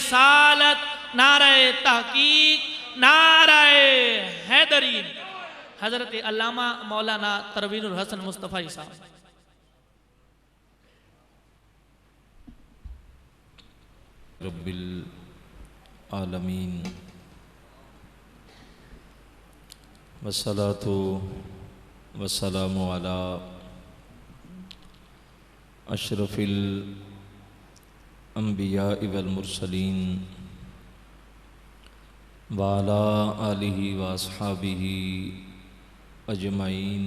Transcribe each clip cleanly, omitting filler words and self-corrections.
रिसालत, नारे तहकीक, नारे हैदरी। हजरत अल्लामा मौलाना तरवीनुल हसन मुस्तफ़ा साहब। रब्बिल आलमीन वस्सलातु वस्सलामु अला अशरफिल अंबिया वल मुरसलीन व अला आलिहि व अस्हाबिहि अजमईन।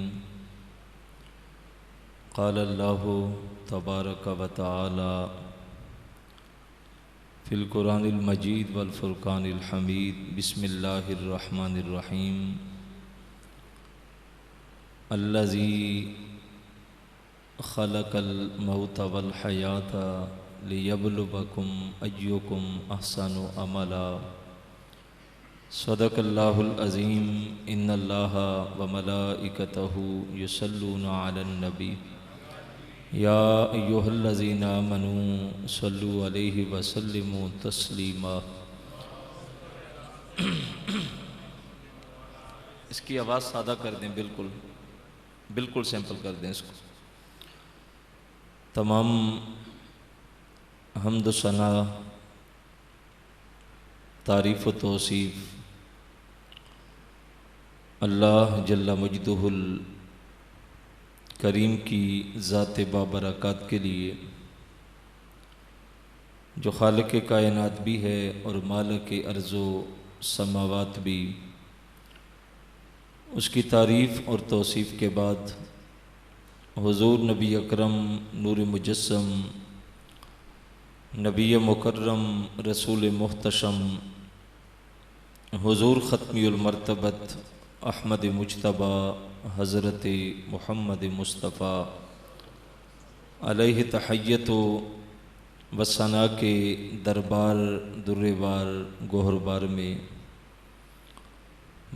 क़ाल अल्लाहु तबारक व तआला फ़िल क़ुरानिल मजीद वल फ़ुरक़ानिल हमीद। बिस्मिल्लाहिर रहमानिर रहीम। अल्लज़ी ख़लक़ल मौत वल हयात लियब्लुवकुम अय्युकुम अहसनु अमला। सदक़ल्लाहुल अज़ीम। इन्नल्लाहा व मलाइकतहु युसल्लूना अलन नबी या अय्युहल्लज़ीना आमनू सल्लु अलैहि व सल्लिमू तस्लीमा। इसकी आवाज़ सादा कर दें, बिल्कुल बिल्कुल सैंपल कर दें इसको। तमाम हम्द सना, तारीफ़ व तौसीफ़ अल्लाह जल्ला मजदुहुल करीम की ज़ात बाबरकत के लिए, जो खालिक कायनात भी है और मालिक अर्ज़ो समावात भी। उसकी तारीफ़ और तौसीफ़ के बाद हुज़ूर नबी अकरम नूर मुजस्सम, नबी मुकर्रम, रसूल मुहतशम, हुज़ूर ख़त्मियुल मर्तबत अहमद मुज्तबा हज़रत मुहम्मद मुस्तफ़ा अलैहि तहय्यत व सना के दरबार दुर्रेवार गोहरबार में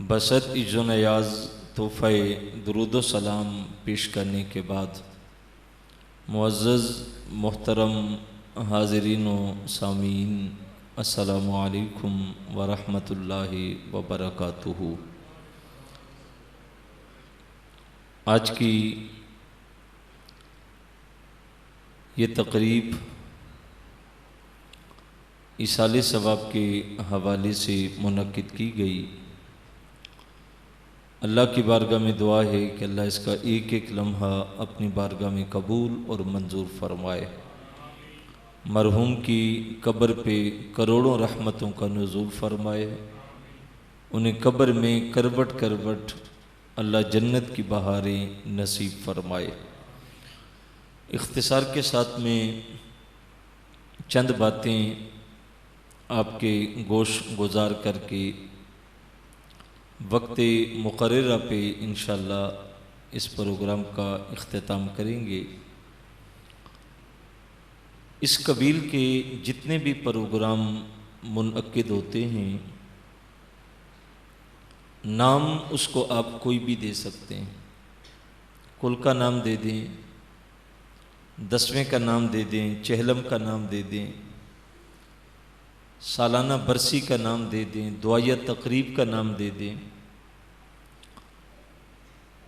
बसत इज़्ज़ो नयाज़ तोहफ़े दुरूद व सलाम पेश करने के बाद, मुअज़्ज़ज़ मोहतरम हाज़रीन व सामीन, अस्सलामु अलैकुम व रहमतुल्लाहि व बरकातुहू। आज की ये तक़रीब इसाले सवाब के हवाले से मुनक्किद की गई। अल्लाह की बारगाह में दुआ है कि अल्लाह इसका एक एक लम्हा अपनी बारगाह में कबूल और मंजूर फरमाए। मरहूम की कब्र पे करोड़ों रहमतों का नुज़ूल फरमाए। उन्हें कब्र में करवट करवट अल्लाह जन्नत की बहारें नसीब फरमाए। इख्तिसार के साथ में चंद बातें आपके गोश गुजार करके वक्त मुकर्ररा पे इंशाअल्लाह इस प्रोग्राम का इख्तिताम करेंगे। इस कबील के जितने भी प्रोग्राम मुनअक्किद होते हैं, नाम उसको आप कोई भी दे सकते हैं। कुल का नाम दे दें, 10वें का नाम दे दें, चहलम का नाम दे दें, सालाना बरसी का नाम दे दें, दुआया तकरीब का नाम दे दें।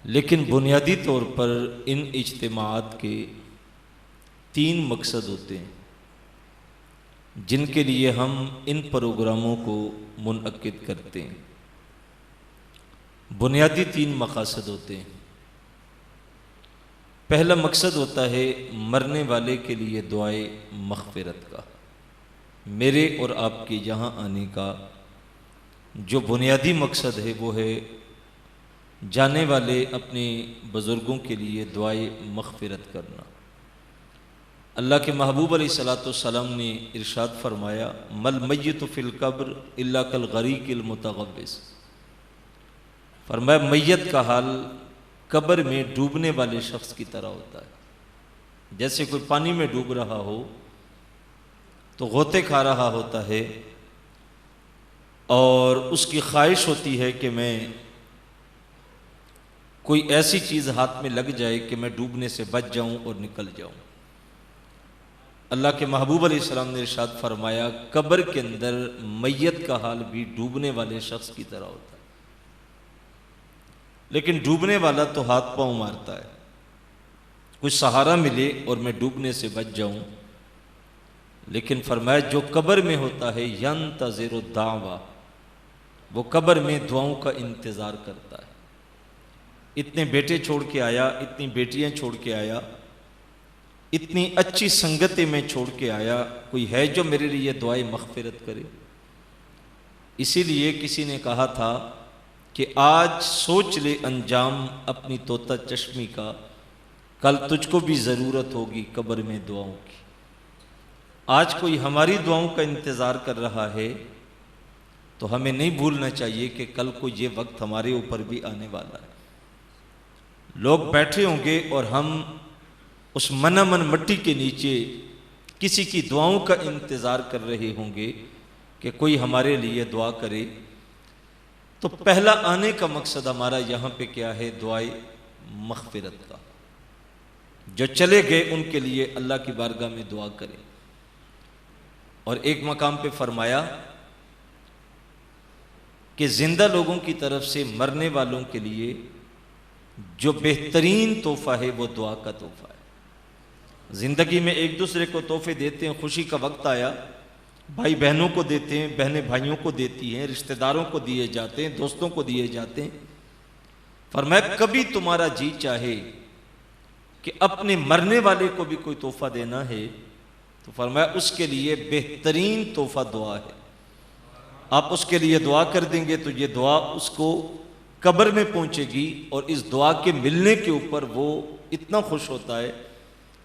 लेकिन बुनियादी तौर पर इन इज्तिमाआत के 3 मकसद होते हैं जिनके लिए हम इन प्रोग्रामों को मुनअक्किद करते हैं। बुनियादी 3 मकासद होते हैं। पहला मकसद होता है मरने वाले के लिए दुआए मग़फ़िरत का। मेरे और आपके यहाँ आने का जो बुनियादी मकसद है वो है जाने वाले अपने बुज़ुर्गों के लिए दुआए मग़फ़िरत करना। अल्लाह के महबूब अलैहिस्सलातु वस्सलाम ने इरशाद फरमाया, मल मय्यतु फ़िल क़ब्र इल्ला कल ग़रीक़िल मुतग़व्विस। फरमाया मैयत का हाल कब्र में डूबने वाले शख्स की तरह होता है। जैसे कोई पानी में डूब रहा हो तो गोते खा रहा होता है और उसकी ख्वाहिश होती है कि मैं कोई ऐसी चीज़ हाथ में लग जाए कि मैं डूबने से बच जाऊं और निकल जाऊं। अल्लाह के महबूब अलैहिस्सलाम ने इरशाद फरमाया, कब्र के अंदर मैयत का हाल भी डूबने वाले शख्स की तरह होता है, लेकिन डूबने वाला तो हाथ पांव मारता है, कुछ सहारा मिले और मैं डूबने से बच जाऊं। लेकिन फरमाया जो कब्र में होता है यंतज़िरु दावा, वो कब्र में दुआओं का इंतज़ार करता है। इतने बेटे छोड़ के आया, इतनी बेटियां छोड़ के आया, इतनी अच्छी संगतें में छोड़ के आया, कोई है जो मेरे लिए दुआए मग़फ़िरत करे। इसीलिए किसी ने कहा था कि आज सोच ले अंजाम अपनी तोता चश्मी का, कल तुझको भी ज़रूरत होगी कब्र में दुआओं की। आज कोई हमारी दुआओं का इंतज़ार कर रहा है तो हमें नहीं भूलना चाहिए कि कल को ये वक्त हमारे ऊपर भी आने वाला है। लोग बैठे होंगे और हम उस मनामन मट्टी के नीचे किसी की दुआओं का इंतज़ार कर रहे होंगे कि कोई हमारे लिए दुआ करे। तो पहला आने का मकसद हमारा यहाँ पे क्या है? दुआए मग़फ़िरत का। जो चले गए उनके लिए अल्लाह की बारगाह में दुआ करें। और एक मकाम पे फरमाया कि जिंदा लोगों की तरफ से मरने वालों के लिए जो बेहतरीन तोहफा है वो दुआ का तोहफा है। जिंदगी में एक दूसरे को तोहफे देते हैं, खुशी का वक्त आया भाई बहनों को देते हैं, बहनें भाइयों को देती हैं, रिश्तेदारों को दिए जाते हैं, दोस्तों को दिए जाते हैं। फरमाया कभी तुम्हारा जी चाहे कि अपने मरने वाले को भी कोई तोहफा देना है तो फरमाया उसके लिए बेहतरीन तोहफा दुआ है। आप उसके लिए दुआ कर देंगे तो ये दुआ उसको कब्र में पहुंचेगी और इस दुआ के मिलने के ऊपर वो इतना खुश होता है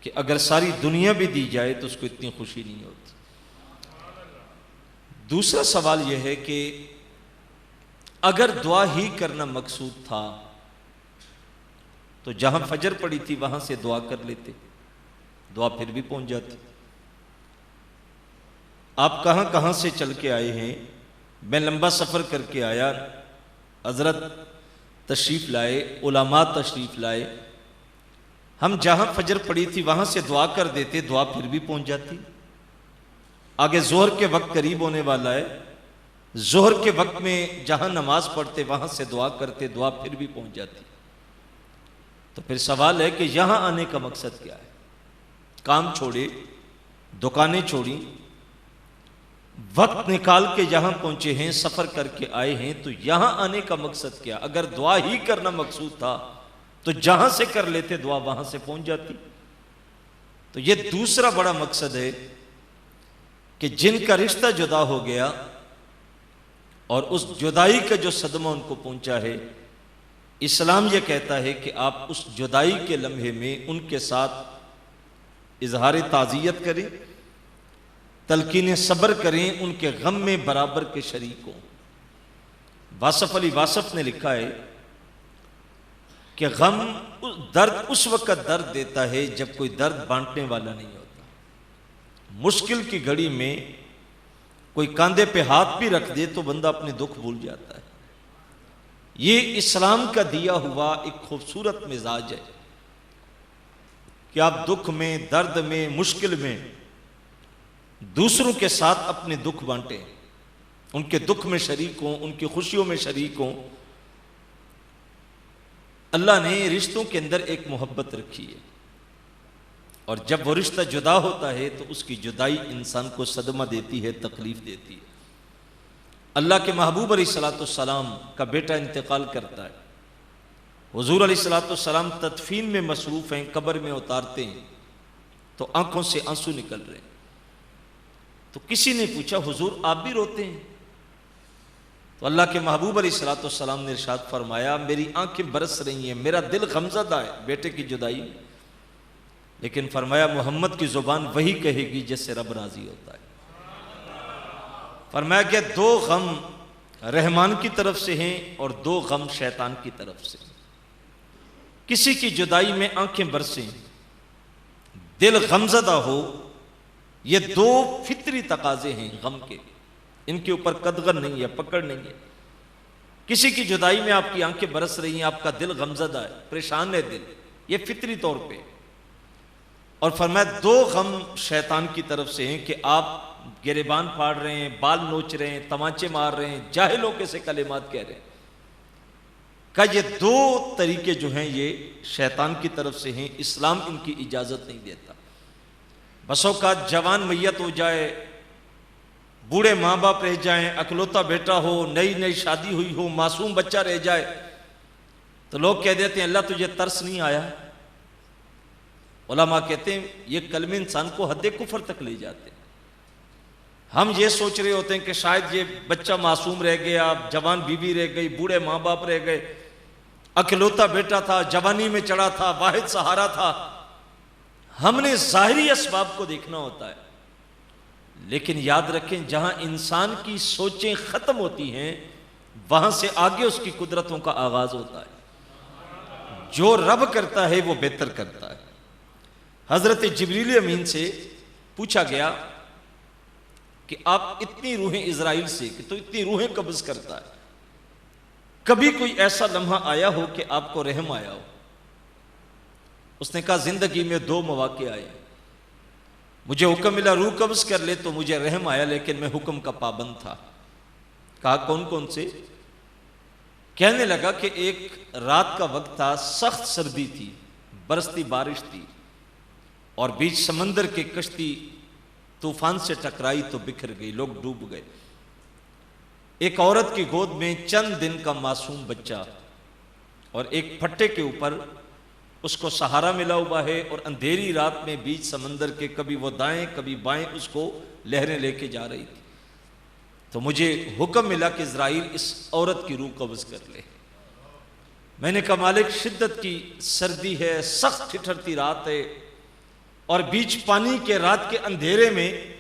कि अगर सारी दुनिया भी दी जाए तो उसको इतनी खुशी नहीं होती। दूसरा सवाल यह है कि अगर दुआ ही करना मकसूद था तो जहां फजर पड़ी थी वहां से दुआ कर लेते, दुआ फिर भी पहुंच जाती। आप कहां कहां से चल के आए हैं? मैं लंबा सफर करके आया, हजरत तशरीफ लाए, उलमा तशरीफ लाए, हम जहां फजर पड़ी थी वहां से दुआ कर देते, दुआ फिर भी पहुंच जाती। आगे जोहर के वक्त करीब होने वाला है, जोहर के वक्त में जहां नमाज पढ़ते वहां से दुआ करते, दुआ फिर भी पहुंच जाती। तो फिर सवाल है कि यहां आने का मकसद क्या है? काम छोड़े, दुकानें छोड़ी, वक्त निकाल के यहां पहुंचे हैं, सफर करके आए हैं, तो यहां आने का मकसद क्या? अगर दुआ ही करना मकसूद था तो जहां से कर लेते दुआ वहां से पहुंच जाती। तो यह दूसरा बड़ा मकसद है कि जिनका रिश्ता जुदा हो गया और उस जुदाई का जो सदमा उनको पहुंचा है, इस्लाम यह कहता है कि आप उस जुदाई के लम्हे में उनके साथ इजहार ताज़ियत करें, तलकीन सब्र करें, उनके गम में बराबर के शरीक हों। वासफ अली वासफ ने लिखा है कि गम दर्द उस वक्त दर्द देता है जब कोई दर्द बांटने वाला नहीं होता। मुश्किल की घड़ी में कोई कांधे पे हाथ भी रख दे तो बंदा अपने दुख भूल जाता है। ये इस्लाम का दिया हुआ एक खूबसूरत मिजाज है कि आप दुख में, दर्द में, मुश्किल में दूसरों के साथ अपने दुख बांटें, उनके दुख में शरीक हों, उनकी खुशियों में शरीक हों। अल्लाह ने रिश्तों के अंदर एक मोहब्बत रखी है और जब वो रिश्ता जुदा होता है तो उसकी जुदाई इंसान को सदमा देती है, तकलीफ देती है। अल्लाह के महबूब अलैहिस्सलाम का बेटा इंतकाल करता है, हुजूर अलैहिस्सलाम तदफीन में मसरूफ़ हैं, कब्र में उतारते हैं तो आंखों से आंसू निकल रहे हैं। तो किसी ने पूछा हुजूर आप भी रोते हैं? तो अल्लाह के महबूब अलैहिस्सलाम ने इरशाद फरमाया मेरी आंखें बरस रही हैं, मेरा दिल गमज़दा है बेटे की जुदाई में, लेकिन फरमाया मोहम्मद की जुबान वही कहेगी जिससे रब राजी होता है। फरमाया कि दो गम रहमान की तरफ से हैं और दो गम शैतान की तरफ से। किसी की जुदाई में आंखें बरसें, दिल गमज़दा हो, ये दो फितरी तकाजे हैं गम के, इनके ऊपर कदगन नहीं है, पकड़ नहीं है। किसी की जुदाई में आपकी आंखें बरस रही हैं, आपका दिल गमज़दा है, परेशान है दिल, ये फितरी तौर पे। और फरमाया दो गम शैतान की तरफ से हैं कि आप गिरेबान फाड़ रहे हैं, बाल नोच रहे हैं, तमाचे मार रहे हैं, जाहिलों के से कलेमात कह रहे हैं। का ये दो तरीके जो हैं ये शैतान की तरफ से हैं, इस्लाम इनकी इजाजत नहीं देता। बसों का जवान मैयत हो जाए, बूढ़े माँ बाप रह जाएं, अकलौता बेटा हो, नई नई शादी हुई हो, मासूम बच्चा रह जाए, तो लोग कह देते हैं अल्लाह तुझे तरस नहीं आया। उलमा कहते हैं ये कलमे इंसान को हद कुफर तक ले जाते हैं। हम ये सोच रहे होते हैं कि शायद ये बच्चा मासूम रह गया, जवान बीवी रह गई, बूढ़े माँ बाप रह गए, अकलौता बेटा था, जवानी में चढ़ा था, वाहिद सहारा था। हमने ज़ाहिरी असबाब को देखना होता है, लेकिन याद रखें जहां इंसान की सोचें खत्म होती हैं वहां से आगे उसकी कुदरतों का आगाज होता है। जो रब करता है वो बेहतर करता है। हजरत जिब्रील अमीन से पूछा गया कि आप इतनी रूहें इजराइल से कि तो इतनी रूहें कब्ज करता है, कभी कोई ऐसा लम्हा आया हो कि आपको रहम आया हो? उसने कहा जिंदगी में दो मौके आए, मुझे हुक्म मिला रूह कब्ज कर ले तो मुझे रहम आया, लेकिन मैं हुक्म का पाबंद था। कहा कौन कौन से? कहने लगा कि एक रात का वक्त था, सख्त सर्दी थी, बरसती बारिश थी और बीच समंदर की कश्ती तूफान से टकराई तो बिखर गई, लोग डूब गए। एक औरत की गोद में चंद दिन का मासूम बच्चा और एक फट्टे के ऊपर उसको सहारा मिला हुआ है और अंधेरी रात में बीच समंदर के कभी वो दाएं कभी बाएं उसको लहरें लेके जा रही थी। तो मुझे हुक्म मिला कि इज़राइल इस औरत की रूह कब्ज कर ले। मैंने कहा मालिक शिद्दत की सर्दी है, सख्त ठिठुरती रात है और बीच पानी के रात के अंधेरे में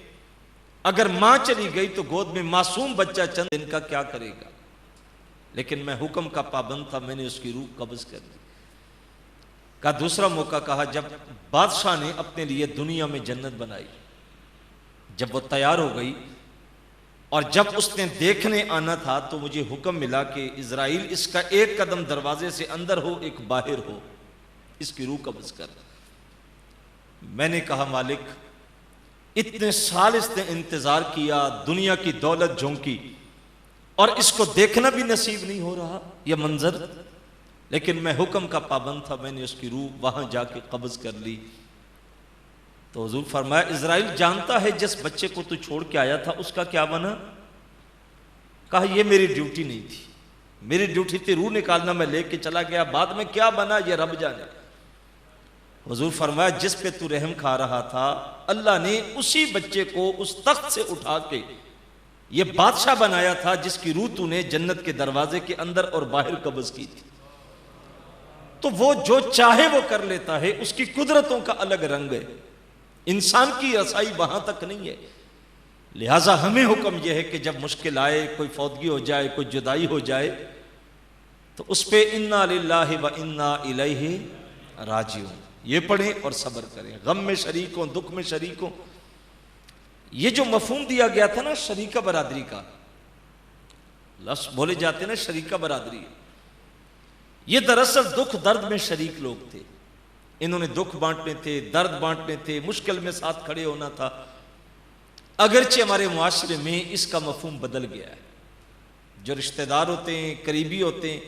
अगर मां चली गई तो गोद में मासूम बच्चा चंद दिन का क्या करेगा? लेकिन मैं हुक्म का पाबंद था, मैंने उसकी रूह कब्ज कर दी। का दूसरा मौका कहा जब बादशाह ने अपने लिए दुनिया में जन्नत बनाई, जब वो तैयार हो गई और जब उसने देखने आना था तो मुझे हुक्म मिला कि इज़राइल इसका एक कदम दरवाजे से अंदर हो एक बाहर हो, इसकी रूह कब्ज कर। मैंने कहा मालिक इतने साल इसने इंतजार किया, दुनिया की दौलत झोंकी और इसको देखना भी नसीब नहीं हो रहा यह मंजर, लेकिन मैं हुक्म का पाबंद था, मैंने उसकी रूह वहां जाके कब्ज कर ली। तो हुजूर फरमाया इज़राइल जानता है जिस बच्चे को तू छोड़ के आया था उसका क्या बना? कहा यह मेरी ड्यूटी नहीं थी, मेरी ड्यूटी थी रूह निकालना, मैं लेके चला गया, बाद में क्या बना यह रब जाने। हुजूर फरमाया जिस पे तू रहम खा रहा था अल्लाह ने उसी बच्चे को उस तख्त से उठा के ये बादशाह बनाया था जिसकी रूह तूने जन्नत के दरवाजे के अंदर और बाहर कब्ज की थी। तो वो जो चाहे वो कर लेता है, उसकी कुदरतों का अलग रंग है, इंसान की रसाई वहां तक नहीं है। लिहाजा हमें हुक्म यह है कि जब मुश्किल आए, कोई फौतगी हो जाए, कोई जुदाई हो जाए, तो उस पे इन्ना लिल्लाहि व इन्ना इलैहि राजिऊन ये पढ़ें और सब्र करें। गम में शरीक हो, दुख में शरीक हो। ये जो मफहूम दिया गया था ना शरीका बरादरी का, लफ्ज़ बोले जाते ना शरीका बरादरी, ये दरअसल दुख दर्द में शरीक लोग थे। इन्होंने दुख बांटने थे, दर्द बांटने थे, मुश्किल में साथ खड़े होना था। अगरचे हमारे मुआशरे में इसका मफहूम बदल गया है। जो रिश्तेदार होते हैं, करीबी होते हैं,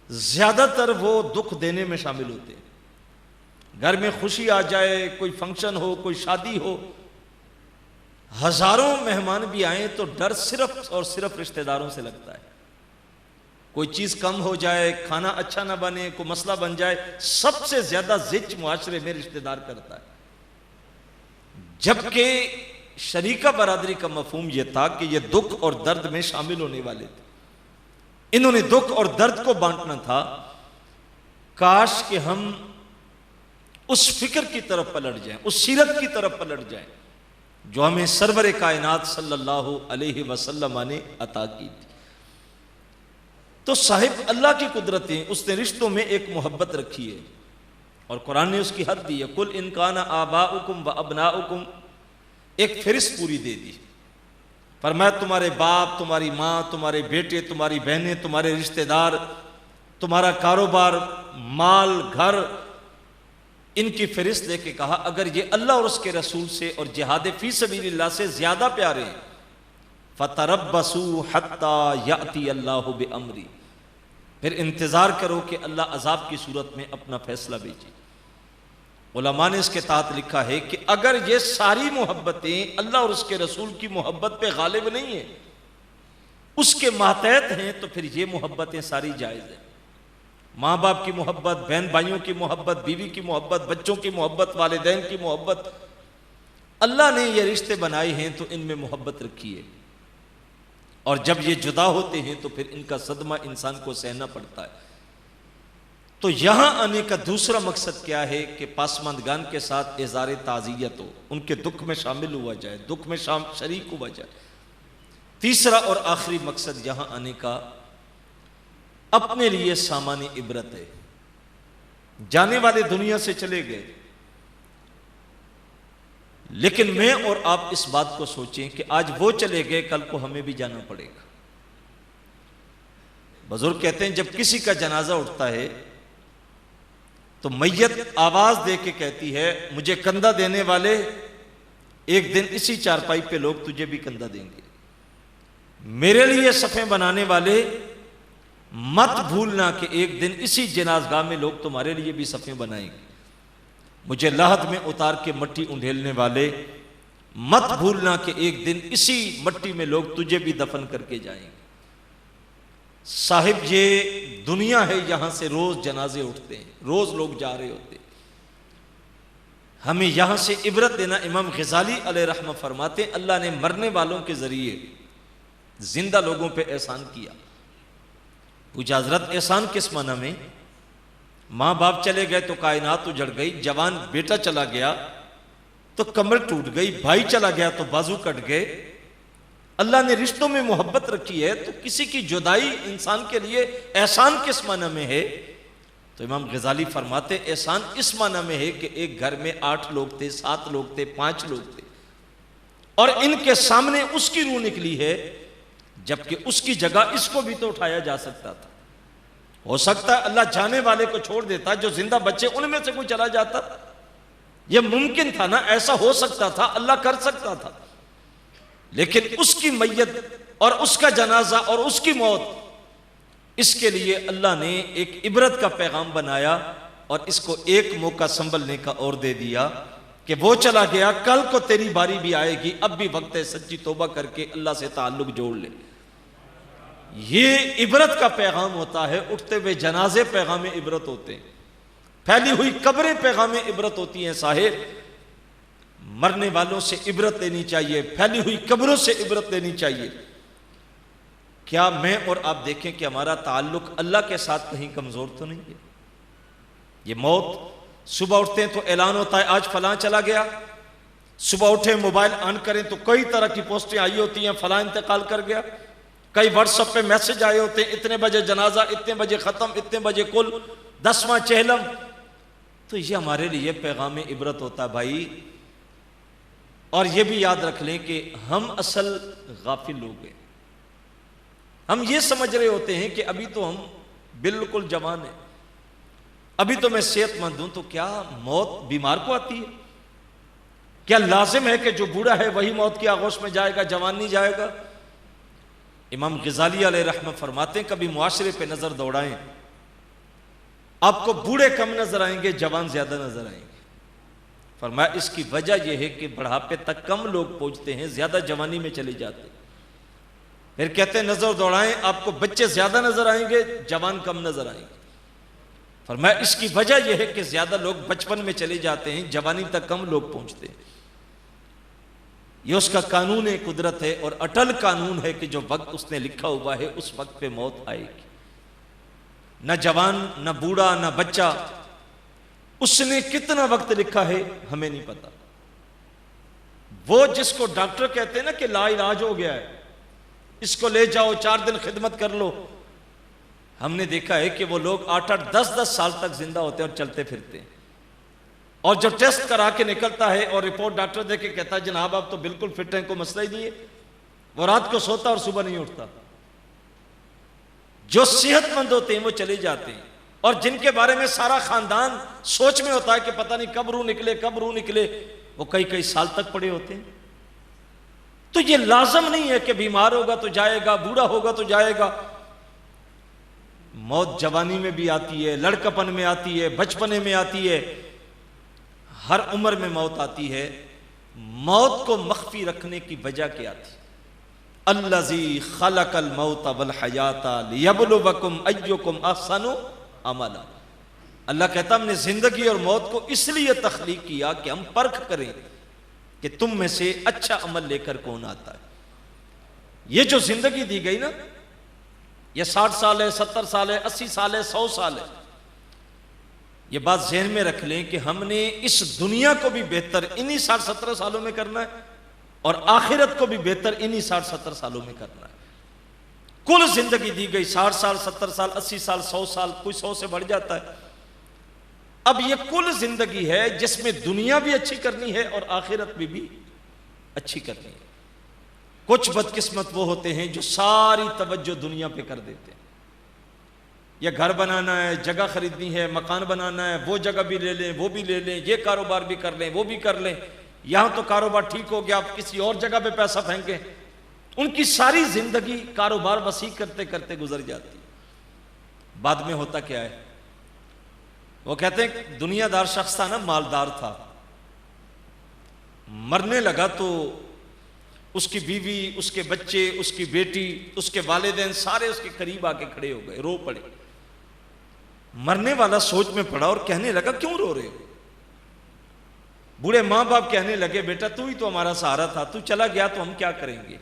ज्यादातर वो दुख देने में शामिल होते हैं। घर में खुशी आ जाए, कोई फंक्शन हो, कोई शादी हो, हजारों मेहमान भी आए तो डर सिर्फ और सिर्फ रिश्तेदारों से लगता है। कोई चीज कम हो जाए, खाना अच्छा ना बने, कोई मसला बन जाए, सबसे ज्यादा जिच मुआशरे में रिश्तेदार करता है। जबकि शरीका बरादरी का मफहूम यह था कि यह दुख और दर्द में शामिल होने वाले थे। इन्होंने दुख और दर्द को बांटना था। काश कि हम उस फिक्र की तरफ पलट जाएं, उस सीरत की तरफ पलट जाएं जो हमें सरवर कायनात सल्लल्लाहु अलैहि वसल्लम ने अता की थी। तो साहिब अल्लाह की कुदरतें, उसने रिश्तों में एक मोहब्बत रखी है और कुरान ने उसकी हद दी है। कुल इनकाना आबाउकुम व अबनाउकुम, एक फहरिस्त पूरी दे दी। फरमाया तुम्हारे बाप, तुम्हारी माँ, तुम्हारे बेटे, तुम्हारी बहनें, तुम्हारे रिश्तेदार, तुम्हारा कारोबार, माल, घर, इनकी फहरिस्त दे के कहा, अगर ये अल्लाह और उसके रसूल से और जिहाद फी सबीलिल्लाह से ज्यादा प्यारे हैं, फतरब्बसू हत्ता याती अल्लाहु बिअमरी, फिर इंतजार करो कि अल्लाह अजाब की सूरत में अपना फैसला भेजे। उलमा ने इसके तहत लिखा है कि अगर ये सारी मोहब्बतें अल्लाह और उसके रसूल की मोहब्बत पे गालिब नहीं है, उसके मातहत हैं, तो फिर ये मोहब्बतें सारी जायज़ हैं। माँ बाप की मोहब्बत, बहन भाइयों की मोहब्बत, बीवी की मोहब्बत, बच्चों की मोहब्बत, वालिदैन की मोहब्बत, अल्लाह ने ये रिश्ते बनाए हैं तो इनमें मोहब्बत रखी है। और जब ये जुदा होते हैं तो फिर इनका सदमा इंसान को सहना पड़ता है। तो यहां आने का दूसरा मकसद क्या है कि पासमानदगान के साथ इज़ारे ताज़ियत हो, उनके दुख में शामिल हुआ जाए, दुख में शरीक हुआ जाए। तीसरा और आखिरी मकसद यहां आने का अपने लिए सामान्य इबरत है। जाने वाले दुनिया से चले गए, लेकिन मैं और आप इस बात को सोचें कि आज वो चले गए, कल को हमें भी जाना पड़ेगा। बुजुर्ग कहते हैं जब किसी का जनाजा उठता है तो मैयत आवाज दे के कहती है, मुझे कंधा देने वाले, एक दिन इसी चारपाई पे लोग तुझे भी कंधा देंगे। मेरे लिए सफ़े बनाने वाले, मत भूलना कि एक दिन इसी जनाजगाह में लोग तुम्हारे लिए भी सफ़े बनाएंगे। मुझे lahद में उतार के मट्टी उंडेलने वाले, मत भूलना कि एक दिन इसी मट्टी में लोग तुझे भी दफन करके जाएंगे। साहिब ये दुनिया है, यहां से रोज जनाजे उठते हैं, रोज लोग जा रहे होते हैं। हमें यहां से इबरत देना। इमाम गजाली अलैहि रहमत फरमाते, अल्लाह ने मरने वालों के जरिए जिंदा लोगों पे एहसान किया। पूछा हजरत एहसान किस माना में? माँ बाप चले गए तो कायनात उजड़ गई, जवान बेटा चला गया तो कमर टूट गई, भाई चला गया तो बाजू कट गए। अल्लाह ने रिश्तों में मोहब्बत रखी है, तो किसी की जुदाई इंसान के लिए एहसान किस माना में है? तो इमाम गजाली फरमाते एहसान इस माना में है कि एक घर में 8 लोग थे, 7 लोग थे, 5 लोग थे और इनके सामने उसकी रूह निकली है, जबकि उसकी जगह इसको भी तो उठाया जा सकता था। हो सकता है अल्लाह जाने वाले को छोड़ देता, जो जिंदा बच्चे उनमें से कोई चला जाता। यह मुमकिन था ना, ऐसा हो सकता था, अल्लाह कर सकता था। लेकिन उसकी मैयत और उसका जनाजा और उसकी मौत, इसके लिए अल्लाह ने एक इबरत का पैगाम बनाया और इसको एक मौका संभलने का और दे दिया कि वो चला गया, कल को तेरी बारी भी आएगी, अब भी वक्त है, सच्ची तौबा करके अल्लाह से ताल्लुक जोड़ ले। ये इबरत का पैगाम होता है। उठते हुए जनाजे पैगाम इबरत होते हैं, फैली हुई कब्रें पैगाम इबरत होती हैं। साहिब मरने वालों से इबरत लेनी चाहिए, फैली हुई कब्रों से इबरत लेनी चाहिए। क्या मैं और आप देखें कि हमारा ताल्लुक अल्लाह के साथ कहीं कमजोर तो नहीं है? ये मौत, सुबह उठते हैं तो ऐलान होता है आज फलां चला गया। सुबह उठे मोबाइल ऑन करें तो कई तरह की पोस्टें आई होती हैं, फलां इंतकाल कर गया। कई व्हाट्सएप पे मैसेज आए होते हैं, इतने बजे जनाजा, इतने बजे खत्म, इतने बजे कुल, 10वां चहलम। तो ये हमारे लिए पैगाम इबरत होता है भाई। और ये भी याद रख लें कि हम असल गाफिल लोग हैं। हम ये समझ रहे होते हैं कि अभी तो हम बिल्कुल जवान हैं, अभी तो मैं सेहतमंद हूं, तो क्या मौत बीमार को आती है? क्या लाजिम है कि जो बूढ़ा है वही मौत की आगोश में जाएगा, जवान नहीं जाएगा? इमाम गजाली अलैहि रहमत फरमाते हैं कभी मुआशरे पे नजर दौड़ाएं, आपको बूढ़े कम नजर आएंगे, जवान ज्यादा नजर आएंगे। फरमाया इसकी वजह यह है कि बुढ़ापे तक कम लोग पहुंचते हैं, ज्यादा जवानी में चले जाते हैं। फिर कहते हैं नजर दौड़ाएं, आपको बच्चे ज्यादा नजर आएंगे, जवान कम नजर आएंगे। फरमाया इसकी वजह यह है कि ज्यादा लोग बचपन में चले जाते हैं, जवानी तक कम लोग पहुंचते हैं। यह उसका कानून है, कुदरत है और अटल कानून है कि जो वक्त उसने लिखा हुआ है उस वक्त पे मौत आएगी। न जवान, न बूढ़ा, न बच्चा, उसने कितना वक्त लिखा है हमें नहीं पता। वो जिसको डॉक्टर कहते हैं ना कि लाइलाज हो गया है, इसको ले जाओ 4 दिन खिदमत कर लो, हमने देखा है कि वो लोग 8-8, 10-10 साल तक जिंदा होते हैं और चलते फिरते हैं। और जब टेस्ट करा के निकलता है और रिपोर्ट डॉक्टर दे के कहता है जनाब आप तो बिल्कुल फिट हैं, कोई मसला ही नहीं है, वो रात को सोता और सुबह नहीं उठता। जो सेहतमंद होते हैं वो चले जाते हैं, और जिनके बारे में सारा खानदान सोच में होता है कि पता नहीं कब रूह निकले कब रूह निकले, वो कई कई साल तक पड़े होते हैं। तो ये लाजम नहीं है कि बीमार होगा तो जाएगा, बूढ़ा होगा तो जाएगा। मौत जवानी में भी आती है, लड़कपन में आती है, बचपने में आती है, हर उम्र में मौत आती है। मौत को मख्फी रखने की वजह क्या थी? अल्लज़ी खलकल मौत वल हयाता लियब्लुवकुम अय्युकुम अहसनु अमला। अल्लाह कहता हमने जिंदगी और मौत को इसलिए तख्लीक किया कि हम परख करें कि तुम में से अच्छा अमल लेकर कौन आता है। ये जो जिंदगी दी गई ना, ये 60 साल है, 70 साल है, 80 साल है, 100 साल है, ये बात ज़हन में रख लें कि हमने इस दुनिया को भी बेहतर इन्हीं 60-70 सालों में करना है और आखिरत को भी बेहतर इन्हीं 60-70 सालों में करना है। कुल जिंदगी दी गई 60 साल, 70 साल, 80 साल, 100 साल, कोई 100 से बढ़ जाता है। अब ये कुल जिंदगी है जिसमें दुनिया भी अच्छी करनी है और आखिरत में भी अच्छी करनी है। कुछ बदकिस्मत वो होते हैं जो सारी तवज्जो दुनिया पे कर देते हैं। ये घर बनाना है, जगह खरीदनी है, मकान बनाना है, वो जगह भी ले लें, वो भी ले लें, ये कारोबार भी कर लें, वो भी कर लें, यहां तो कारोबार ठीक हो गया, आप किसी और जगह पे पैसा फेंकें। उनकी सारी जिंदगी कारोबार वसी करते करते गुजर जाती है। बाद में होता क्या है? वो कहते हैं दुनियादार शख्स था ना, मालदार था, मरने लगा तो उसकी बीवी, उसके बच्चे, उसकी बेटी, उसके वालिदैन सारे उसके करीब आके खड़े हो गए, रो पड़े। मरने वाला सोच में पड़ा और कहने लगा क्यों रो रहे हो? बूढ़े माँ बाप कहने लगे बेटा तू ही तो हमारा सहारा था, तू चला गया तो हम क्या करेंगे?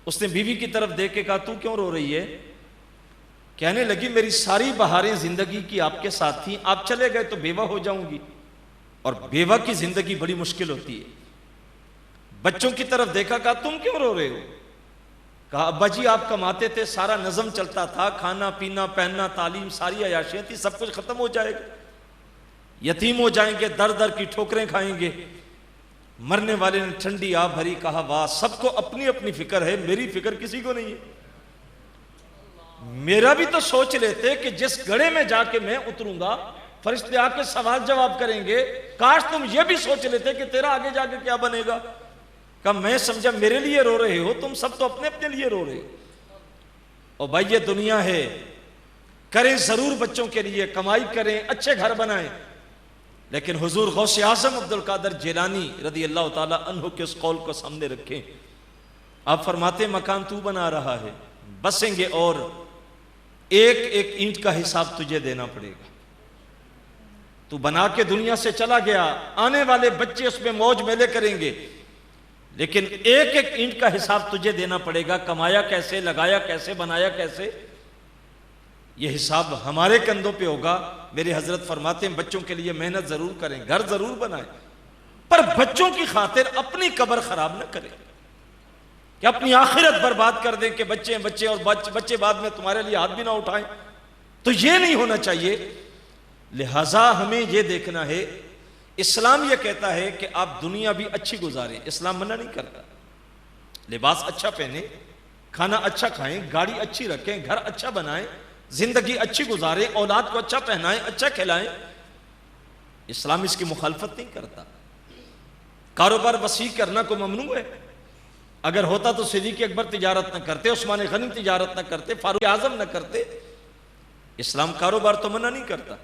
उसने बीवी की तरफ देख के कहा तू क्यों रो रही है? कहने लगी मेरी सारी बहारें जिंदगी की आपके साथ थी, आप चले गए तो बेवा हो जाऊंगी और बेवा की जिंदगी बड़ी मुश्किल होती है। बच्चों की तरफ देखा, कहा तुम क्यों रो रहे हो? कहा अब्बा जी आप कमाते थे, सारा नज़म चलता था, खाना पीना पहनना तालीम सारी अयाशियां थी, सब कुछ खत्म हो जाएगा, यतीम हो जाएंगे, दर दर की ठोकरें खाएंगे। मरने वाले ने ठंडी आ भरी, कहा वाह सबको अपनी अपनी फिक्र है, मेरी फिक्र किसी को नहीं है। मेरा भी तो सोच लेते कि जिस गड़े में जाके मैं उतरूंगा फरिश्ते आके सवाल जवाब करेंगे, काश तुम ये भी सोच लेते कि तेरा आगे जाके क्या बनेगा। कहा मैं समझा मेरे लिए रो रहे हो, तुम सब तो अपने अपने लिए रो रहे हो। और भाई ये दुनिया है, करें जरूर बच्चों के लिए, कमाई करें, अच्छे घर बनाएं, लेकिन हुजूर गौसे आजम अब्दुल कादिर जिलानी रदी अल्लाह ताला अन्हु के उस कौल को सामने रखें। आप फरमाते मकान तू बना रहा है, बसेंगे और एक एक ईंट का हिसाब तुझे देना पड़ेगा। तू बना के दुनिया से चला गया, आने वाले बच्चे उसमें मौज मेले करेंगे, लेकिन एक एक ईंट का हिसाब तुझे देना पड़ेगा। कमाया कैसे, लगाया कैसे, बनाया कैसे, यह हिसाब हमारे कंधों पे होगा। मेरे हजरत फरमाते हैं बच्चों के लिए मेहनत जरूर करें, घर जरूर बनाएं, पर बच्चों की खातिर अपनी कब्र खराब न करें कि अपनी आखिरत बर्बाद कर दें कि बच्चे हैं बच्चे और बच्चे बाद में तुम्हारे लिए हाथ भी ना उठाएं। तो यह नहीं होना चाहिए। लिहाजा हमें यह देखना है, इस्लाम यह कहता है कि आप दुनिया भी अच्छी गुजारें, इस्लाम मना नहीं करता। लिबास अच्छा पहने, खाना अच्छा खाएं, गाड़ी अच्छी रखें, घर अच्छा बनाएं, जिंदगी अच्छी गुजारें, औलाद को अच्छा पहनाएं, अच्छा खिलाएं। इस्लाम इसकी मुखालफत नहीं करता। कारोबार वसी करना को ममनू है। अगर होता तो सिद्दीक़ अकबर तिजारत न करते, उस्मान गनी तिजारत न करते, फारूक आजम न करते। इस्लाम कारोबार तो मना नहीं करता।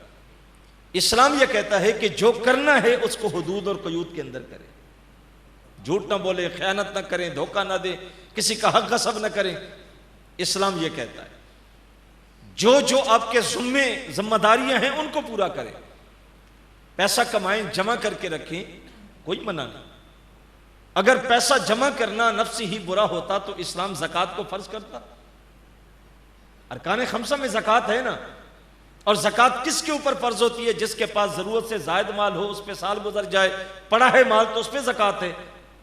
इस्लाम यह कहता है कि जो करना है उसको हुदूद और क़यूद के अंदर करें, झूठ ना बोले, ख़यानत ना करें, धोखा ना दें, किसी का हक गसब न करें। इस्लाम यह कहता है जो जो आपके जिम्मेदारियां हैं उनको पूरा करें। पैसा कमाएं, जमा करके रखें, कोई मना नहीं। अगर पैसा जमा करना नफ्सी ही बुरा होता तो इस्लाम ज़कात को फर्ज करता। अरकान खमसा में ज़कात है ना, और ज़कात किसके ऊपर फर्ज होती है? जिसके पास जरूरत से जायद माल हो, उस पर साल गुजर जाए, पड़ा है माल तो उस पर ज़कात है।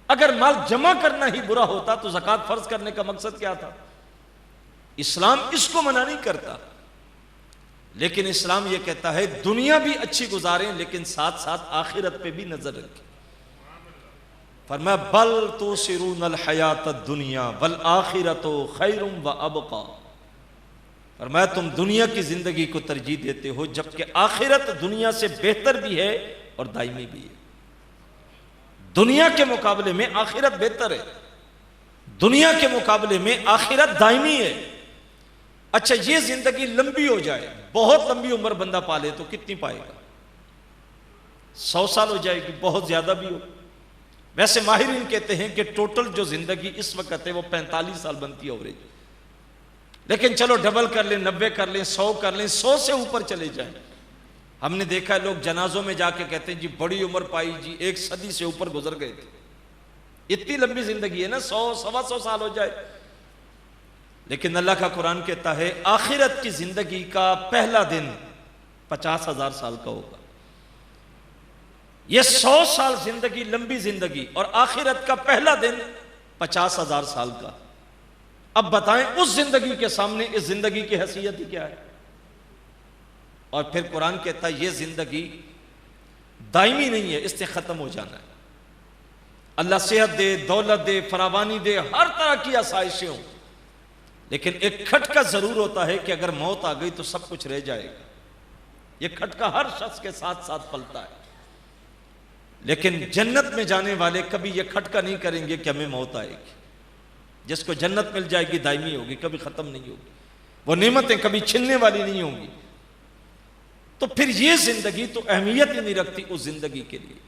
अगर माल जमा करना ही बुरा होता तो ज़कात फर्ज करने का मकसद क्या था? इस्लाम इसको मना नहीं करता, लेकिन इस्लाम यह कहता है दुनिया भी अच्छी गुजारें, लेकिन साथ साथ आखिरत पे भी नजर रखें। फरमाया बल तुसिरून अल हयात दुनिया वल आखिरतु खैरुम व अबका। और मैं तुम दुनिया की जिंदगी को तरजीह देते हो, जबकि आखिरत दुनिया से बेहतर भी है और दायमी भी है। दुनिया के मुकाबले में आखिरत बेहतर है, दुनिया के मुकाबले में आखिरत दायमी है। अच्छा, ये जिंदगी लंबी हो जाए, बहुत लंबी उम्र बंदा पाले तो कितनी पाएगा? 100 साल हो जाएगी, बहुत ज्यादा भी हो। वैसे माहिरीन कहते हैं कि टोटल जो जिंदगी इस वक्त है वो 45 साल बनती है एवरेज, लेकिन चलो डबल कर लें, 90 कर लें, 100 कर लें, 100 से ऊपर चले जाएं। हमने देखा है लोग जनाजों में जाके कहते हैं जी बड़ी उम्र पाई जी, 1 सदी से ऊपर गुजर गए थे। इतनी लंबी जिंदगी है ना, 100 सवा 100 साल हो जाए। लेकिन अल्लाह का कुरान कहता है आखिरत की जिंदगी का पहला दिन 50,000 साल का होगा। यह 100 साल जिंदगी लंबी जिंदगी और आखिरत का पहला दिन 50,000 साल का। अब बताएं उस जिंदगी के सामने इस जिंदगी की हैसियत ही क्या है? और फिर कुरान कहता है यह जिंदगी दायमी नहीं है, इससे खत्म हो जाना है। अल्लाह सेहत दे, दौलत दे, फरावानी दे, हर तरह की आसाइशें हों, लेकिन एक खटका जरूर होता है कि अगर मौत आ गई तो सब कुछ रह जाएगा। यह खटका हर शख्स के साथ साथ पलता है। लेकिन जन्नत में जाने वाले कभी यह खटका नहीं करेंगे कि हमें मौत आएगी। जिसको जन्नत मिल जाएगी दायमी होगी, कभी खत्म नहीं होगी, वो नेमतें कभी छिनने वाली नहीं होंगी। तो फिर ये जिंदगी तो अहमियत ही नहीं रखती उस जिंदगी के लिए।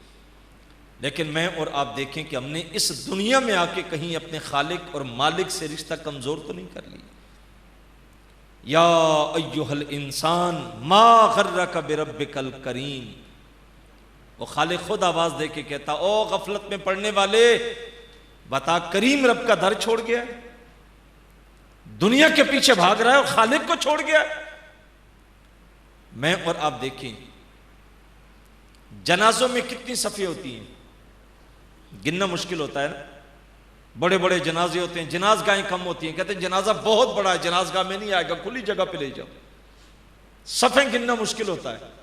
लेकिन मैं और आप देखें कि हमने इस दुनिया में आके कहीं अपने खालिक और मालिक से रिश्ता कमजोर तो नहीं कर लिया। या अय्युहल इंसान मा गर्रका बिरब्बिकल करीम, वो खालिक खुद आवाज दे के कहता ओ गफलत में पड़ने वाले, बता करीम रब का दर छोड़ गया, दुनिया के पीछे भाग रहा है और खालिक को छोड़ गया। मैं और आप देखें जनाजों में कितनी सफ़े होती हैं, गिनना मुश्किल होता है ना। बड़े बड़े जनाजे होते हैं, जनाजगाहें कम होती हैं, कहते हैं जनाजा बहुत बड़ा है, जनाजगाह में नहीं आएगा, खुली जगह पे ले जाओ। सफ़े गिनना मुश्किल होता है।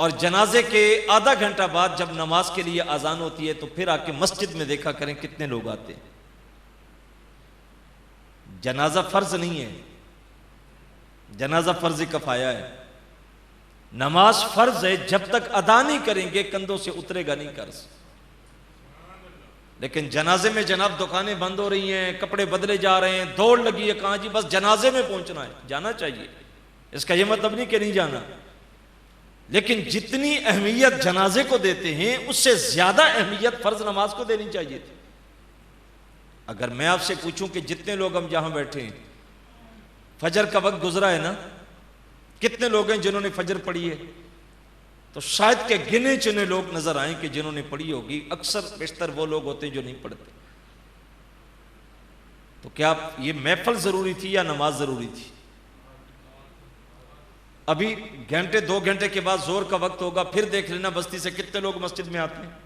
और जनाजे के आधा घंटा बाद जब नमाज के लिए अजान होती है तो फिर आके मस्जिद में देखा करें कितने लोग आते हैं। जनाजा फर्ज नहीं है, जनाजा फर्ज कफाया है। नमाज फर्ज है, जब तक अदा नहीं करेंगे कंधों से उतरेगा नहीं कर्ज। लेकिन जनाजे में जनाब दुकानें बंद हो रही हैं, कपड़े बदले जा रहे हैं, दौड़ लगी है, कहां जी बस जनाजे में पहुंचना है। जाना चाहिए, इसका यह मतलब नहीं कि नहीं जाना, लेकिन जितनी अहमियत जनाजे को देते हैं उससे ज्यादा अहमियत फर्ज नमाज को देनी चाहिए थी। अगर मैं आपसे पूछूं कि जितने लोग हम जहां बैठे हैं, फजर का वक्त गुजरा है ना, कितने लोग हैं जिन्होंने फजर पढ़ी है? तो शायद के गिने चुने लोग नजर आए कि जिन्होंने पढ़ी होगी। अक्सर बेशतर वो लोग होते हैं जो नहीं पढ़ते। तो क्या ये महफिल जरूरी थी या नमाज जरूरी थी? अभी घंटे 2 घंटे के बाद जोर का वक्त होगा, फिर देख लेना बस्ती से कितने लोग मस्जिद में आते हैं।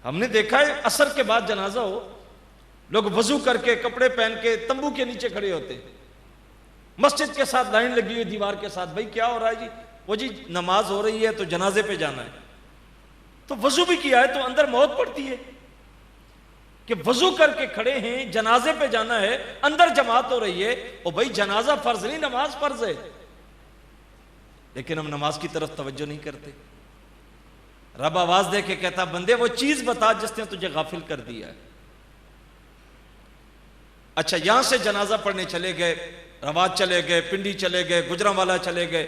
हमने देखा है असर के बाद जनाजा हो, लोग वजू करके कपड़े पहन के तंबू के नीचे खड़े होते हैं, मस्जिद के साथ लाइन लगी हुई दीवार के साथ। भाई क्या हो रहा है जी? वो जी नमाज हो रही है तो जनाजे पे जाना है। तो वजू भी किया है तो अंदर मौत पड़ती है कि वजू करके खड़े हैं, जनाजे पे जाना है, अंदर जमात हो रही है। ओ भाई जनाजा फर्ज नहीं, नमाज फर्ज है। लेकिन हम नमाज की तरफ तवज्जो नहीं करते। रब आवाज दे के कहता बंदे वो चीज बता जिसने तुझे गाफिल कर दिया है। अच्छा, यहां से जनाजा पढ़ने चले गए, रवाज चले गए, पिंडी चले गए, गुजरांवाला चले गए।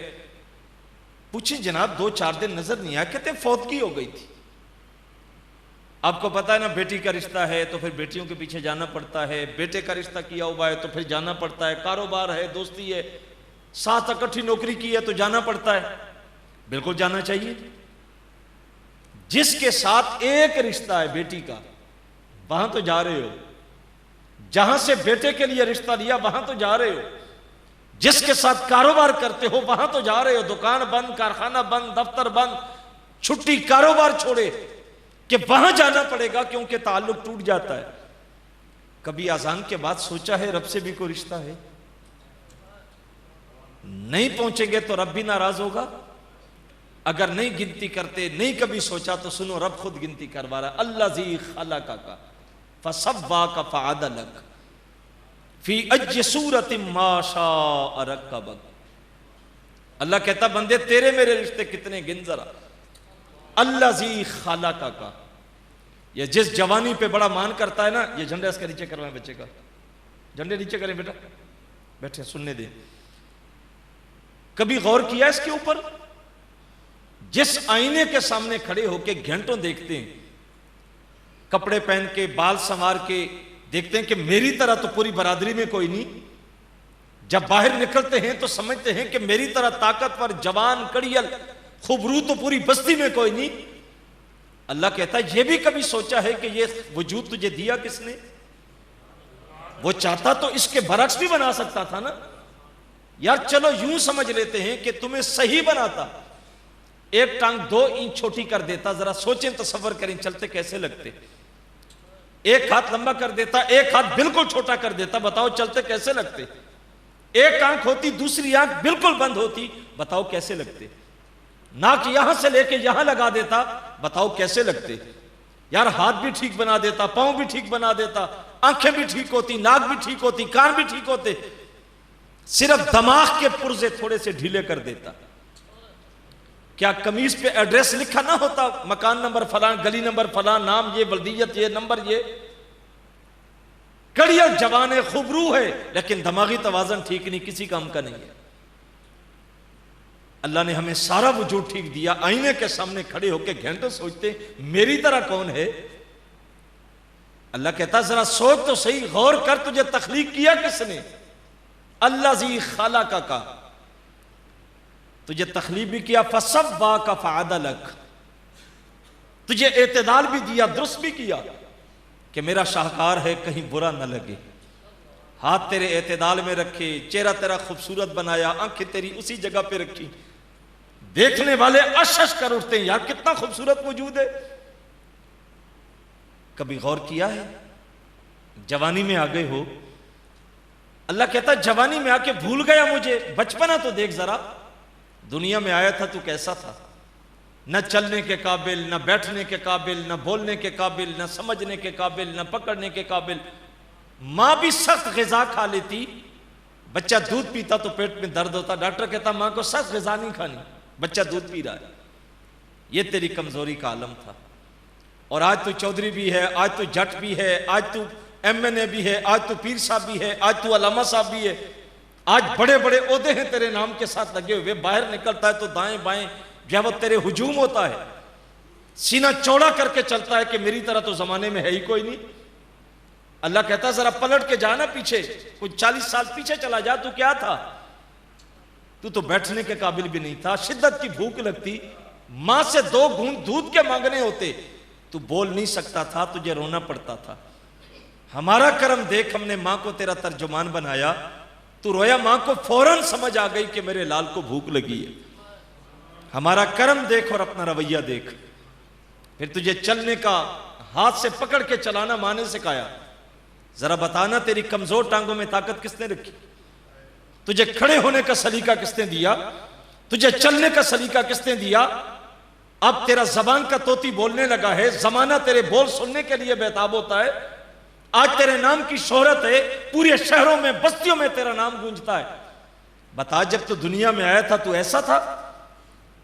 पूछे जनाब 2-4 दिन नजर नहीं आया, कहते फौतगी हो गई थी। आपको पता है ना, बेटी का रिश्ता है तो फिर बेटियों के पीछे जाना पड़ता है, बेटे का रिश्ता किया हुआ है तो फिर जाना पड़ता है, कारोबार है, दोस्ती है, साथ इकट्ठी नौकरी की है तो जाना पड़ता है। बिल्कुल जाना चाहिए। जिसके साथ एक रिश्ता है बेटी का, वहां तो जा रहे हो। जहां से बेटे के लिए रिश्ता लिया वहां तो जा रहे हो। जिसके साथ कारोबार करते हो वहां तो जा रहे हो। दुकान बंद, कारखाना बंद, दफ्तर बंद, छुट्टी, कारोबार छोड़े कि वहां जाना पड़ेगा क्योंकि ताल्लुक टूट जाता है। कभी अजान के बाद सोचा है रब से भी कोई रिश्ता है? नहीं पहुंचेंगे तो रब भी नाराज होगा। अगर नहीं गिनती करते, नहीं कभी सोचा, तो सुनो रब खुद गिनती करवा रहा है। अल्लाज़ी खलक़का फसव्वाका फ़अदलक फी अज सूरत माशा अरकबक। अल्लाह कहता बंदे तेरे मेरे रिश्ते कितने गिन जरा। अल्लाह जी खाला का ये जिस जवानी पे बड़ा मान करता है ना, ये झंडा इसका नीचे करवाएं बच्चे का, झंडे नीचे करें बेटा, बैठे सुनने दे। कभी गौर किया इसके ऊपर? जिस आईने के सामने खड़े होके घंटों देखते हैं, कपड़े पहन के बाल संवार के देखते हैं कि मेरी तरह तो पूरी बरादरी में कोई नहीं। जब बाहर निकलते हैं तो समझते हैं कि मेरी तरह ताकतवर जवान कड़ियल खूबरू तो पूरी बस्ती में कोई नहीं। अल्लाह कहता है ये भी कभी सोचा है कि ये वजूद तुझे दिया किसने? वो चाहता तो इसके बरक्स भी बना सकता था ना यार। चलो यूं समझ लेते हैं कि तुम्हें सही बनाता, एक टांग 2 इंच छोटी कर देता। जरा सोचें, तसव्वुर करें चलते कैसे लगते। एक हाथ लंबा कर देता, एक हाथ बिल्कुल छोटा कर देता, बताओ चलते कैसे लगते। एक आंख होती, दूसरी आंख बिल्कुल बंद होती, बताओ कैसे लगते। नाक यहां से लेके यहां लगा देता, बताओ कैसे लगते। यार हाथ भी ठीक बना देता, पांव भी ठीक बना देता, आंखें भी ठीक होती, नाक भी ठीक होती, कान भी ठीक होते, सिर्फ दिमाग के पुर्जे थोड़े से ढीले कर देता। क्या कमीज पे एड्रेस लिखा ना होता, मकान नंबर फलां, गली नंबर फलां, नाम ये, बल्दियत ये, नंबर ये। कड़िया जवान है, खुबरू है, लेकिन दिमागी तवाज़न ठीक नहीं, किसी काम का नहीं है। अल्लाह ने हमें सारा वजूद ठीक दिया। आईने के सामने खड़े होकर घंटों सोचते मेरी तरह कौन है। अल्लाह कहता जरा सोच तो सही, गौर कर, तुझे तख्लीक किया किसने? अल्लाह जी खाला का तुझे तख्लीक भी किया। फसब्बा का फ़अदलक, तुझे एतदाल भी दिया, दुरुस्त भी किया कि मेरा शाहकार है कहीं बुरा न लगे। हाथ तेरे एतदाल में रखे, चेहरा तेरा खूबसूरत बनाया, आंखें तेरी उसी जगह पे रखी, देखने वाले अश कर उठते हैं यार कितना खूबसूरत मौजूद है। कभी गौर किया है? जवानी में आ गए हो, अल्लाह कहता जवानी में आके भूल गया मुझे, बचपना तो देख जरा। दुनिया में आया था तू कैसा था? न चलने के काबिल, न बैठने के काबिल, न बोलने के काबिल, न समझने के काबिल, न पकड़ने के काबिल। माँ भी सख्त ग़िज़ा खा लेती, बच्चा दूध पीता तो पेट में दर्द होता, डॉक्टर कहता माँ को सख्त ग़िज़ा नहीं खानी, बच्चा दूध पी रहा है। ये तेरी कमजोरी का आलम था। और आज तू चौधरी भी है, आज तू जट भी है, आज तू MNA भी है, आज तू पीर साहब भी है, आज तू अल्लामा साहब भी है, आज बड़े बड़े ओहदे हैं तेरे नाम के साथ लगे हुए। बाहर निकलता है तो दाएं बाएं जब वो तेरे हुजूम होता है, सीना चौड़ा करके चलता है कि मेरी तरह तो जमाने में है ही कोई नहीं। अल्लाह कहता जरा पलट के जाना पीछे, कुछ 40 साल पीछे चला जा। तू क्या था? तू तो बैठने के काबिल भी नहीं था, शिद्दत की भूख लगती, मां से 2 घूंट दूध के मांगने होते, तू बोल नहीं सकता था, तुझे रोना पड़ता था। हमारा करम देख, हमने मां को तेरा तर्जुमान बनाया, तू रोया, मां को फौरन समझ आ गई कि मेरे लाल को भूख लगी है। हमारा करम देख और अपना रवैया देख। फिर तुझे चलने का, हाथ से पकड़ के चलाना मां ने सिखाया। जरा बताना तेरी कमजोर टांगों में ताकत किसने रखी? तुझे खड़े होने का सलीका किसने दिया? तुझे चलने का सलीका किसने दिया? अब तेरा जबान का तोती बोलने लगा है, जमाना तेरे बोल सुनने के लिए बेताब होता है। आज तेरे नाम की शोहरत है, पूरे शहरों में, बस्तियों में तेरा नाम गूंजता है। बता, जब तू दुनिया में आया था तू ऐसा था?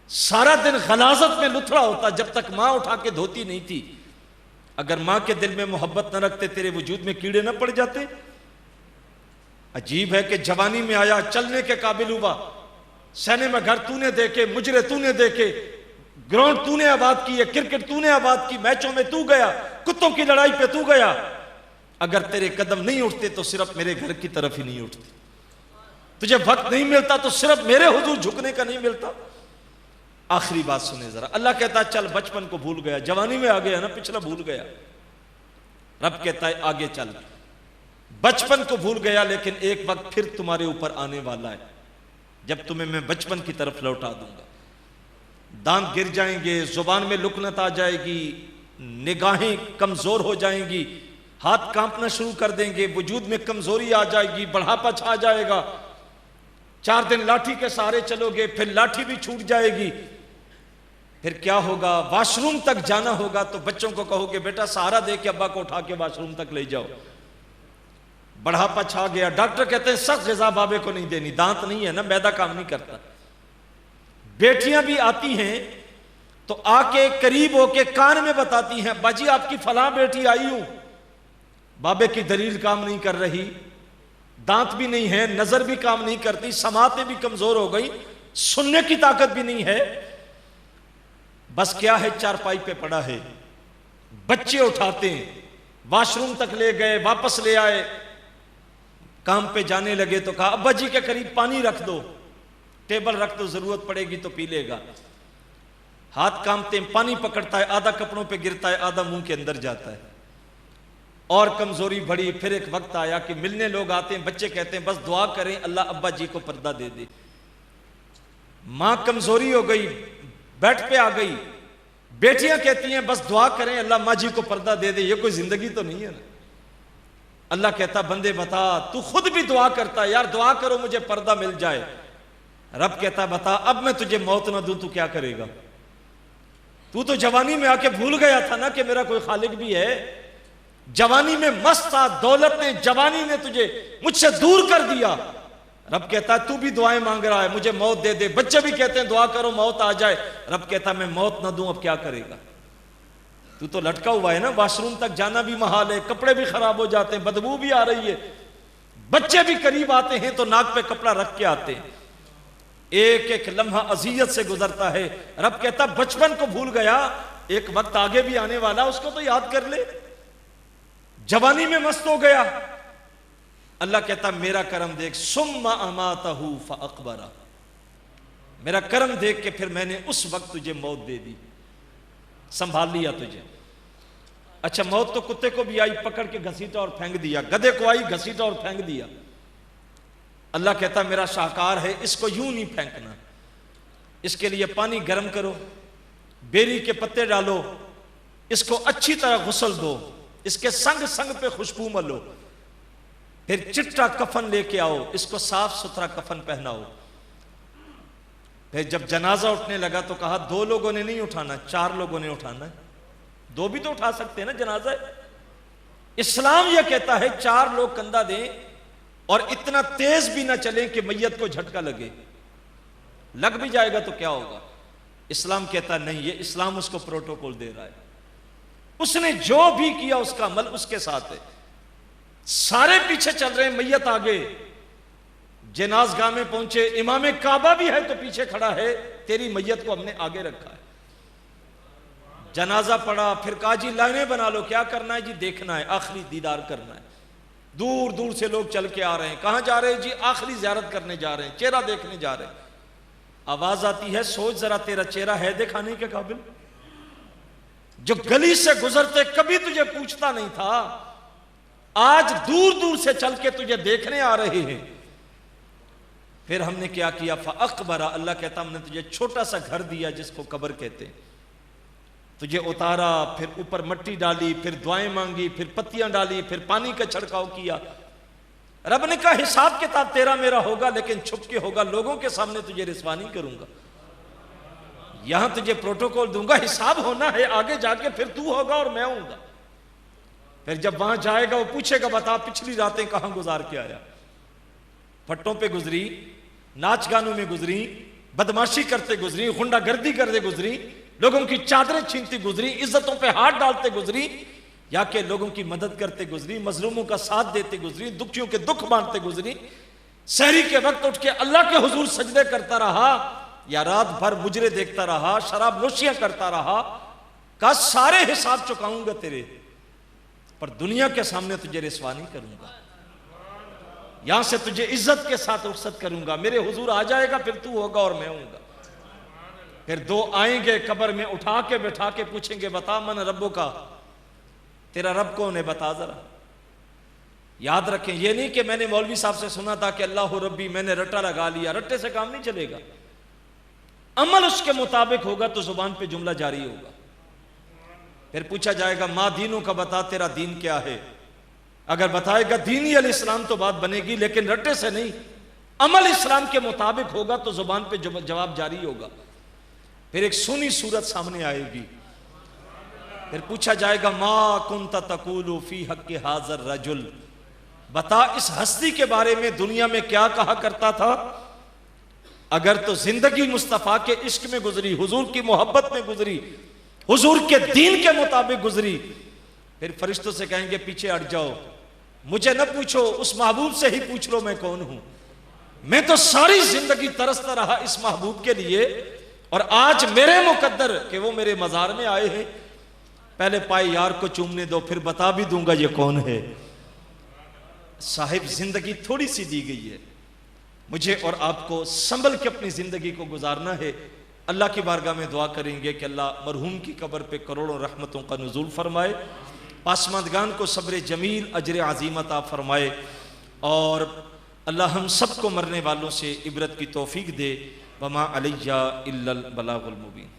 सारा दिन गलाजत में लुथड़ा होता जब तक मां उठा के धोती नहीं थी। अगर मां के दिल में मोहब्बत न रखते तेरे वजूद में कीड़े न पड़ जाते। अजीब है कि जवानी में आया, चलने के काबिल हुआ, सहने में घर तूने देखे, मुजरे तूने देखे, ग्राउंड तूने आबाद की है, क्रिकेट तूने आबाद की, मैचों में तू गया, कुत्तों की लड़ाई पे तू गया। अगर तेरे कदम नहीं उठते तो सिर्फ मेरे घर की तरफ ही नहीं उठते। तुझे वक्त नहीं मिलता तो सिर्फ मेरे हुजूर झुकने का नहीं मिलता। आखिरी बात सुने जरा। अल्लाह कहता है चल, बचपन को भूल गया, जवानी में आ गया ना, पिछला भूल गया। रब कहता है आगे चल, बचपन को भूल गया, लेकिन एक वक्त फिर तुम्हारे ऊपर आने वाला है जब तुम्हें मैं बचपन की तरफ लौटा दूंगा। दांत गिर जाएंगे, जुबान में लुकनत आ जाएगी, निगाहें कमजोर हो जाएंगी, हाथ कांपना शुरू कर देंगे, वजूद में कमजोरी आ जाएगी, बढ़ापा छा जाएगा। 4 दिन लाठी के सहारे चलोगे, फिर लाठी भी छूट जाएगी। फिर क्या होगा? वॉशरूम तक जाना होगा तो बच्चों को कहोगे बेटा सहारा दे के अब्बा को उठा के वॉशरूम तक ले जाओ। बढ़ापा छा गया, डॉक्टर कहते हैं सख्त ग़िज़ा बाबे को नहीं देनी, दांत नहीं है ना, मैदा काम नहीं करता। बेटियां भी आती हैं तो आके करीब होके कान में बताती हैं, बाजी आपकी फलां बेटी आई हूं, बाबे की दलील काम नहीं कर रही, दांत भी नहीं है, नजर भी काम नहीं करती, समातें भी कमजोर हो गई, सुनने की ताकत भी नहीं है, बस क्या है चारपाई पे पड़ा है। बच्चे उठाते हैं, वॉशरूम तक ले गए, वापस ले आए, काम पे जाने लगे तो कहा अब्बा जी के करीब पानी रख दो, टेबल रख दो, जरूरत पड़ेगी तो पी लेगा। हाथ कामते हैं, पानी पकड़ता है, आधा कपड़ों पे गिरता है, आधा मुंह के अंदर जाता है, और कमजोरी बढ़ी। फिर एक वक्त आया कि मिलने लोग आते हैं, बच्चे कहते हैं बस दुआ करें अल्लाह अब्बा जी को पर्दा दे दे। मां कमजोरी हो गई, बेड पे आ गई, बेटियां कहती हैं बस दुआ करें अल्लाह माँ जी को पर्दा दे दे। ये कोई जिंदगी तो नहीं है ना। अल्लाह कहता बंदे बता, तू खुद भी दुआ करता यार, दुआ करो मुझे पर्दा मिल जाए। रब कहता बता अब मैं तुझे मौत ना दूं, तू क्या करेगा? तू तो जवानी में आके भूल गया था ना कि मेरा कोई खालिक भी है। जवानी में मस्त था, दौलत ने, जवानी ने तुझे मुझसे दूर कर दिया। रब कहता है तू भी दुआएं मांग रहा है, मुझे मौत दे दे। बच्चे भी कहते हैं दुआ करो मौत आ जाए। रब कहता मैं मौत ना दूं, अब क्या करेगा? तू तो लटका हुआ है ना, वॉशरूम तक जाना भी महाल है, कपड़े भी खराब हो जाते हैं, बदबू भी आ रही है, बच्चे भी करीब आते हैं तो नाक पे कपड़ा रख के आते हैं। एक एक लम्हा अजियत से गुजरता है। रब कहता बचपन को भूल गया, एक वक्त आगे भी आने वाला, उसको तो याद कर ले। जवानी में मस्त हो गया। अल्लाह कहता मेरा करम देख, सुम्मा अमातहू फअकबरा, मेरा करम देख के फिर मैंने उस वक्त तुझे मौत दे दी, संभाल लिया तुझे। अच्छा मौत तो कुत्ते को भी आई, पकड़ के घसीटा और फेंक दिया, गधे को आई घसीटा और फेंक दिया। अल्लाह कहता मेरा शाहकार है, इसको यूं नहीं फेंकना, इसके लिए पानी गर्म करो, बेरी के पत्ते डालो, इसको अच्छी तरह गुस्ल दो, इसके संग संग पे खुशबू मलो, फिर चिट्टा कफन लेके आओ, इसको साफ सुथरा कफन पहनाओ। फिर जब जनाजा उठने लगा तो कहा 2 लोगों ने नहीं उठाना, 4 लोगों ने उठाना है। 2 भी तो उठा सकते हैं ना जनाजा। इस्लाम यह कहता है 4 लोग कंधा दें और इतना तेज भी ना चलें कि मैयत को झटका लगे, लग भी जाएगा तो क्या होगा। इस्लाम कहता नहीं, ये इस्लाम उसको प्रोटोकॉल दे रहा है, उसने जो भी किया उसका अमल उसके साथ है। सारे पीछे चल रहे हैं, मैयत आगे, जनाजगाह में पहुंचे, इमाम काबा भी है तो पीछे खड़ा है, तेरी मैयत को हमने आगे रखा है। जनाजा पड़ा, फिर कहा जी लाइनें बना लो, क्या करना है जी? देखना है, आखिरी दीदार करना है। दूर दूर से लोग चल के आ रहे हैं, कहां जा रहे हैं जी? आखिरी ज़ियारत करने जा रहे हैं, चेहरा देखने जा रहे हैं। आवाज आती है सोच जरा तेरा चेहरा है दिखाने के काबिल? जो गली से गुजरते कभी तुझे पूछता नहीं था, आज दूर दूर से चल के तुझे देखने आ रहे हैं। फिर हमने क्या किया? फअकबरा, अल्लाह कहता हमने तुझे छोटा सा घर दिया जिसको कब्र कहते हैं, तुझे उतारा, फिर ऊपर मिट्टी डाली, फिर दुआएं मांगी, फिर पत्तियां डाली, फिर पानी का छिड़काव किया। रब ने कहा हिसाब किताब तेरा मेरा होगा, लेकिन छुप के होगा, लोगों के सामने तुझे रिसवा नहीं करूंगा। यहां तुझे प्रोटोकॉल दूंगा, हिसाब होना है, आगे जाके फिर तू होगा और मैं हूंगा। फिर जब वहां जाएगा वो पूछेगा बता पिछली रातें कहां गुजार के आया? फट्टों पे गुजरी, नाच गानों में गुजरी, बदमाशी करते गुजरी, गुंडागर्दी करते गुजरी, लोगों की चादरें छीनती गुजरी, इज्जतों पे हाथ डालते गुजरी, या के लोगों की मदद करते गुजरी, मजलूमों का साथ देते गुजरी, दुखियों के दुख बांटते गुजरी, सहरी के वक्त उठ के अल्लाह के हुजूर सजदे करता रहा, या रात भर मुजरे देखता रहा, शराब नोशियां करता रहा। का सारे हिसाब चुकाऊंगा तेरे, पर दुनिया के सामने तुझे रिसवा नहीं करूंगा, यहां से तुझे इज्जत के साथ रुखसत करूंगा। मेरे हुजूर आ जाएगा, फिर तू होगा और मैं हूंगा। फिर 2 आएंगे कब्र में, उठा के बैठा के पूछेंगे बता मन रब्बो का, तेरा रब कौन है बता जरा। याद रखें, ये नहीं कि मैंने मौलवी साहब से सुना था कि अल्लाह रब्बी, मैंने रट्टा लगा लिया। रट्टे से काम नहीं चलेगा, अमल उसके मुताबिक होगा तो जुबान पे जुमला जारी होगा। फिर पूछा जाएगा माँ दीनों का बता, तेरा दीन क्या है? अगर बताएगा दीन ही अल इस्लाम तो बात बनेगी, लेकिन रट्टे से नहीं, अमल इस्लाम के मुताबिक होगा तो जुबान पे जवाब जारी होगा। फिर एक सुनी सूरत सामने आएगी। फिर पूछा जाएगा माँ कुंता तकूलु फी हक़्क़ि हाज़र रजुल, बता इस हस्ती के बारे में दुनिया में क्या कहा करता था। अगर तो जिंदगी मुस्तफ़ा के इश्क में गुजरी, हुजूर की मोहब्बत में गुजरी, हुजूर के दीन के मुताबिक गुजरी, फिर फरिश्तों से कहेंगे पीछे हट जाओ, मुझे न पूछो, उस महबूब से ही पूछ लो मैं कौन हूं। मैं तो सारी जिंदगी तरसता रहा इस महबूब के लिए, और आज मेरे मुकद्दर कि वो मेरे मजार में आए हैं, पहले पाए यार को चूमने दो, फिर बता भी दूंगा ये कौन है। साहिब जिंदगी थोड़ी सी दी गई है, मुझे और आपको संभल के अपनी जिंदगी को गुजारना है। अल्लाह की बारगाह में दुआ करेंगे कि अल्लाह मरहूम की कब्र पे करोड़ों रहमतों का नुज़ूल फरमाए, पासमानदगान को सब्र जमील अजर अज़ीम अता फरमाए, और अल्लाह हम सबको मरने वालों से इबरत की तौफीक दे। वमा अलैया इल्लल बलागुल मुबीन।